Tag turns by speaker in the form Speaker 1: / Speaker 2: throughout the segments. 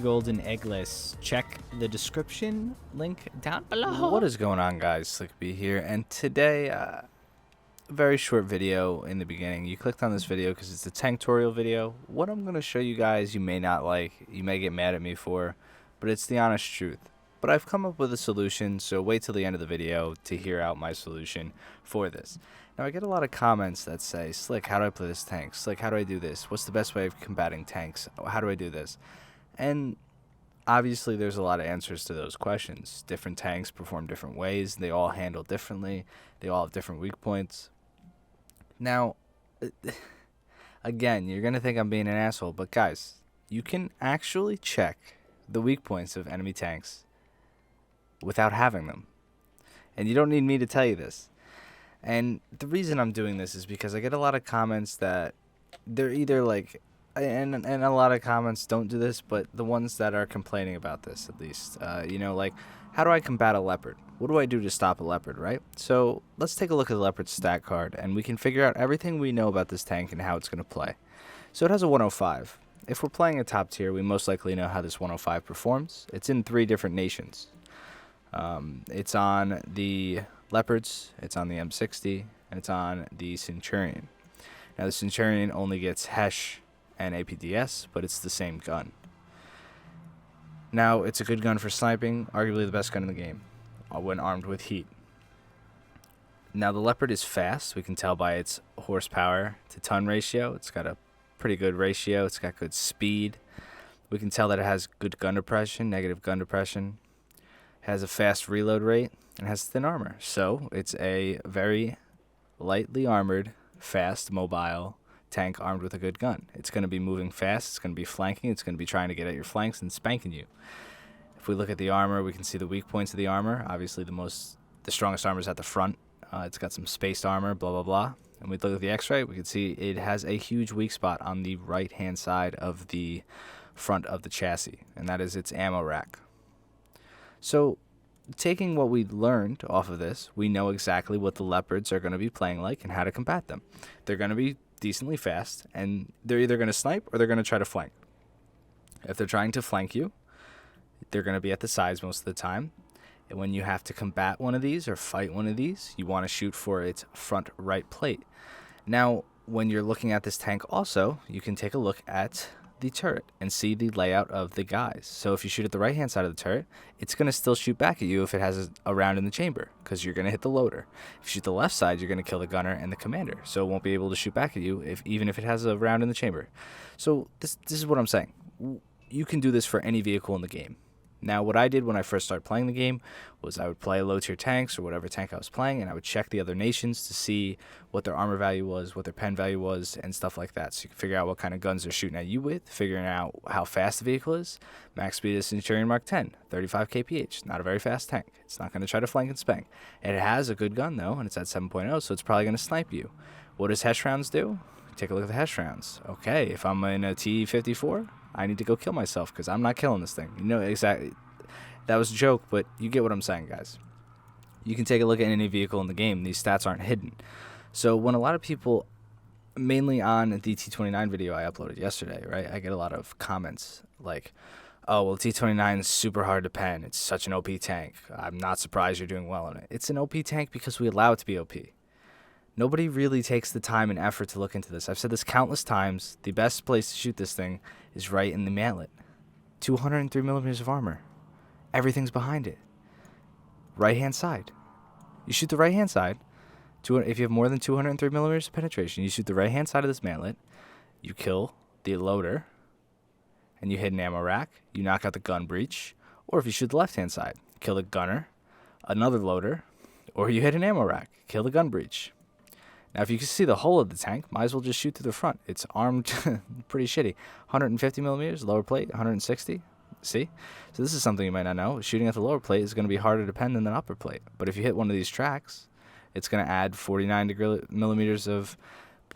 Speaker 1: Golden eggless. Check the description link down below. What is going on, guys? SlickB here, and today a very short video in the beginning. You clicked on this video because it's a Tanktorial video. What I'm going to show you guys you may not like, you may get mad at me for, but it's the honest truth. But I've come up with a solution, so wait till the end of the video to hear out my solution for this. Now, I get a lot of comments that say, Slick, how do I play this tank? Slick, how do I do this? What's the best way of combating tanks? How do I do this? And obviously there's a lot of answers to those questions. Different tanks perform different ways. They all handle differently. They all have different weak points. Now, again, you're going to think I'm being an asshole, but guys, you can actually check the weak points of enemy tanks without having them. And you don't need me to tell you this. And the reason I'm doing this is because I get a lot of comments that they're either like, and a lot of comments don't do this, but the ones that are complaining about this, at least, you know, like, how do I combat a Leopard? What do I do to stop a Leopard, right? So let's take a look at the Leopard stat card, and we can figure out everything we know about this tank and how it's going to play. So it has a 105. If we're playing a top tier, we most likely know how this 105 performs. It's in 3 different nations. It's on the Leopards, it's on the M60, and it's on the Centurion. Now, the Centurion only gets Hesh and APDS, but it's the same gun. Now, it's a good gun for sniping, arguably the best gun in the game, when armed with heat. Now, the Leopard is fast. We can tell by its horsepower to ton ratio. It's got a pretty good ratio. It's got good speed. We can tell that it has good gun depression, negative gun depression. It has a fast reload rate, and has thin armor. So, it's a very lightly armored, fast, mobile tank armed with a good gun. It's going to be moving fast, it's going to be flanking, it's going to be trying to get at your flanks and spanking you. If we look at the armor, we can see the weak points of the armor. Obviously the strongest armor is at the front. It's got some spaced armor, blah blah blah. And we look at the X-ray, we can see it has a huge weak spot on the right hand side of the front of the chassis, and that is its ammo rack. So taking what we learned off of this, we know exactly what the Leopards are going to be playing like and how to combat them. They're going to be decently fast, and they're either going to snipe or they're going to try to flank. If they're trying to flank you, they're going to be at the sides most of the time. And when you have to combat one of these or fight one of these, you want to shoot for its front right plate. Now, when you're looking at this tank also, you can take a look at the turret and see the layout of the guys. So if you shoot at the right hand side of the turret, it's going to still shoot back at you if it has a round in the chamber, because you're going to hit the loader. If you shoot the left side, you're going to kill the gunner and the commander, so it won't be able to shoot back at you even if it has a round in the chamber. So this is what I'm saying. You can do this for any vehicle in the game. Now, what I did when I first started playing the game was I would play low-tier tanks or whatever tank I was playing, and I would check the other nations to see what their armor value was, what their pen value was, and stuff like that. So you can figure out what kind of guns they're shooting at you with, figuring out how fast the vehicle is. Max speed is Centurion Mark 10, 35 kph. Not a very fast tank. It's not going to try to flank and spank. And it has a good gun, though, and it's at 7.0, so it's probably going to snipe you. What does Hesh rounds do? Take a look at the Hesh rounds. Okay, if I'm in a T54, I need to go kill myself because I'm not killing this thing. You know exactly. That was a joke, but you get what I'm saying, guys. You can take a look at any vehicle in the game. These stats aren't hidden. So when a lot of people, mainly on the T29 video I uploaded yesterday, right, I get a lot of comments like, oh, well, T29 is super hard to pen. It's such an OP tank. I'm not surprised you're doing well on it. It's an OP tank because we allow it to be OP. Nobody really takes the time and effort to look into this. I've said this countless times. The best place to shoot this thing is right in the Mantlet. 203 millimeters of armor. Everything's behind it. Right-hand side. You shoot the right-hand side. If you have more than 203 millimeters of penetration, you shoot the right-hand side of this Mantlet. You kill the loader, and you hit an ammo rack. You knock out the gun breech. Or if you shoot the left-hand side, kill the gunner, another loader, or you hit an ammo rack, kill the gun breech. Now, if you can see the whole of the tank, might as well just shoot through the front. It's armed pretty shitty. 150 millimeters, lower plate, 160. See? So this is something you might not know. Shooting at the lower plate is going to be harder to pen than the upper plate. But if you hit one of these tracks, it's going to add 49 millimeters of,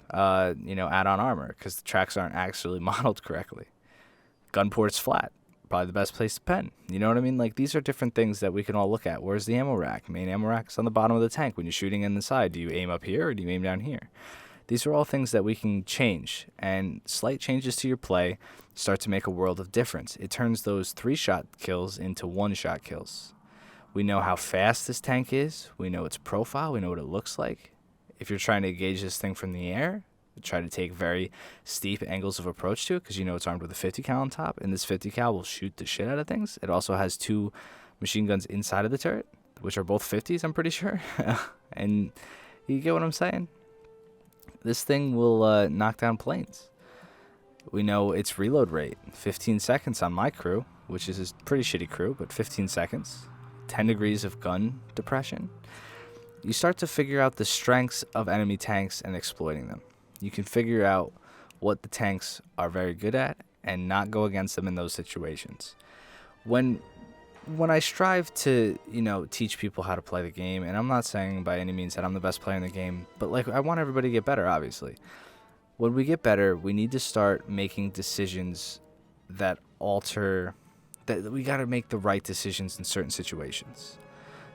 Speaker 1: add-on armor because the tracks aren't actually modeled correctly. Gunports flat. probably the best place to pen. You know what I mean? Like, these are different things that we can all look at. Where's the ammo rack? Main ammo rack is on the bottom of the tank. When you're shooting in the side, do you aim up here or do you aim down here? These are all things that we can change, and slight changes to your play start to make a world of difference. It turns those 3-shot kills into 1-shot kills. We know how fast this tank is. We know its profile. We know what it looks like. If you're trying to engage this thing from the air, try to take very steep angles of approach to it, because you know it's armed with a 50 cal on top, and this 50 cal will shoot the shit out of things. It also has 2 machine guns inside of the turret, which are both 50s, I'm pretty sure. And you get what I'm saying? This thing will knock down planes. We know its reload rate, 15 seconds on my crew, which is a pretty shitty crew, but 15 seconds. 10 degrees of gun depression. You start to figure out the strengths of enemy tanks and exploiting them. You can figure out what the tanks are very good at and not go against them in those situations. When I strive to, teach people how to play the game, and I'm not saying by any means that I'm the best player in the game, but like, I want everybody to get better, obviously. When we get better, we need to start making decisions that we got to make the right decisions in certain situations.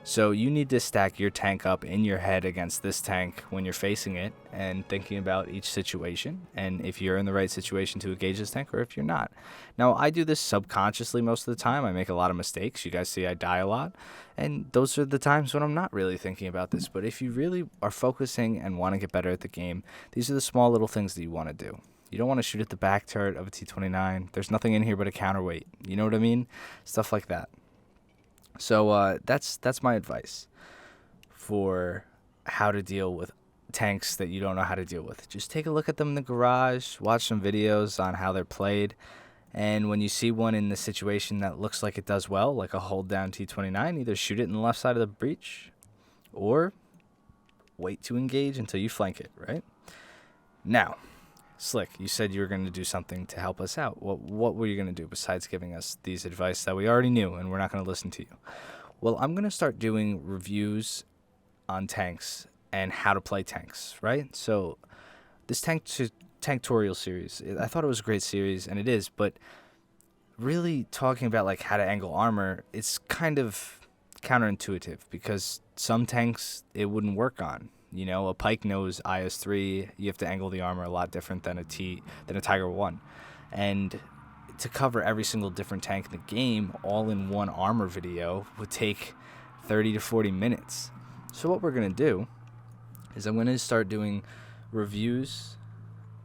Speaker 1: So you need to stack your tank up in your head against this tank when you're facing it and thinking about each situation, and if you're in the right situation to engage this tank or if you're not. Now, I do this subconsciously most of the time. I make a lot of mistakes. You guys see I die a lot, and those are the times when I'm not really thinking about this. But if you really are focusing and want to get better at the game, these are the small little things that you want to do. You don't want to shoot at the back turret of a T-29. There's nothing in here but a counterweight. You know what I mean? Stuff like that. So that's my advice for how to deal with tanks that you don't know how to deal with. Just take a look at them in the garage, watch some videos on how they're played, and when you see one in the situation that looks like it does well, like a hold down T-29, either shoot it in the left side of the breach or wait to engage until you flank it, right? Now, Slick, you said you were going to do something to help us out. What were you going to do besides giving us these advice that we already knew and we're not going to listen to you? Well, I'm going to start doing reviews on tanks and how to play tanks, right? So this Tanktorial series, I thought it was a great series, and it is, but really talking about like how to angle armor, it's kind of counterintuitive because some tanks it wouldn't work on. A Pike nose IS-3, you have to angle the armor a lot different than a Tiger 1. And to cover every single different tank in the game all in one armor video would take 30 to 40 minutes. So what we're going to do is I'm going to start doing reviews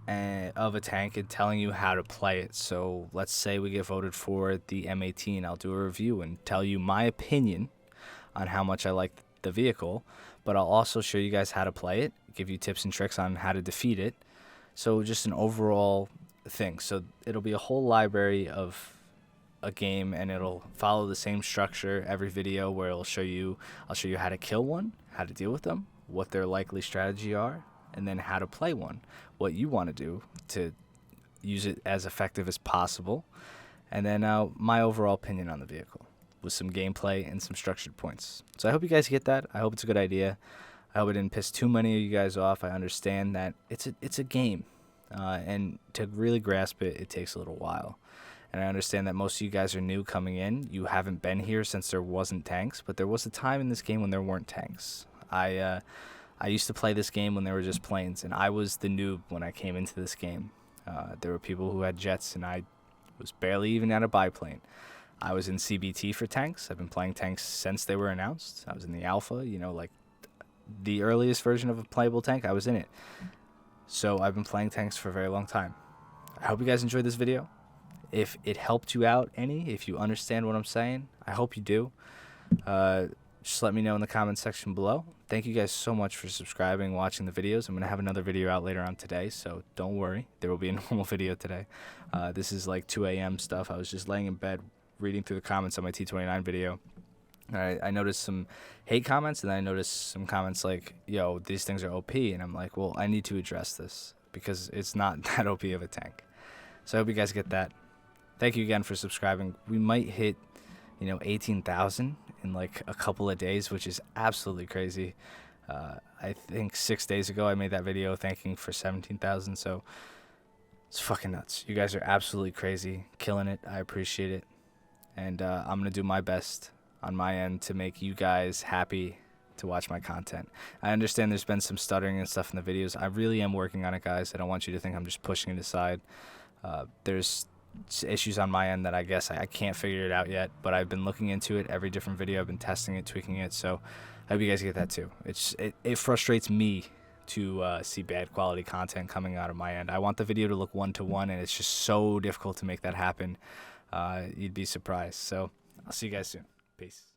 Speaker 1: of a tank and telling you how to play it. So let's say we get voted for the M18. I'll do a review and tell you my opinion on how much I like the vehicle, but I'll also show you guys how to play it, give you tips and tricks on how to defeat it. So just an overall thing. So it'll be a whole library of a game, and it'll follow the same structure every video where I'll show you how to kill one, how to deal with them, what their likely strategy are, and then how to play one, what you want to do to use it as effective as possible, and then my overall opinion on the vehicle with some gameplay and some structured points. So I hope you guys get that. I hope it's a good idea. I hope it didn't piss too many of you guys off. I understand that it's a game, and to really grasp it, it takes a little while. And I understand that most of you guys are new coming in. You haven't been here since there wasn't tanks, but there was a time in this game when there weren't tanks. I used to play this game when there were just planes, and I was the noob when I came into this game. There were people who had jets, and I was barely even at a biplane. I was in CBT for tanks. I've been playing tanks since they were announced. I was in the alpha, like the earliest version of a playable tank. I was in it. So I've been playing tanks for a very long time. I hope you guys enjoyed this video. If it helped you out if you understand what I'm saying, I hope you do. Just let me know in the comment section below. Thank you guys so much for subscribing, watching the videos. I'm going to have another video out later on today, so don't worry. There will be a normal video today. This is like 2 a.m. stuff. I was just laying in bed reading through the comments on my T29 video. I noticed some hate comments, and then I noticed some comments like, yo, these things are OP, and I'm like, well, I need to address this because it's not that OP of a tank. So I hope you guys get that. Thank you again for subscribing. We might hit 18,000 in like a couple of days, which is absolutely crazy. I think 6 days ago I made that video thanking for 17,000, so it's fucking nuts. You guys are absolutely crazy, killing it. I appreciate it. and I'm going to do my best on my end to make you guys happy to watch my content. I understand there's been some stuttering and stuff in the videos. I really am working on it, guys. I don't want you to think I'm just pushing it aside. There's issues on my end that I guess I can't figure it out yet, but I've been looking into it every different video. I've been testing it, tweaking it, so I hope you guys get that too. It frustrates me to see bad quality content coming out of my end. I want the video to look one-to-one, and it's just so difficult to make that happen. You'd be surprised. So I'll see you guys soon. Peace.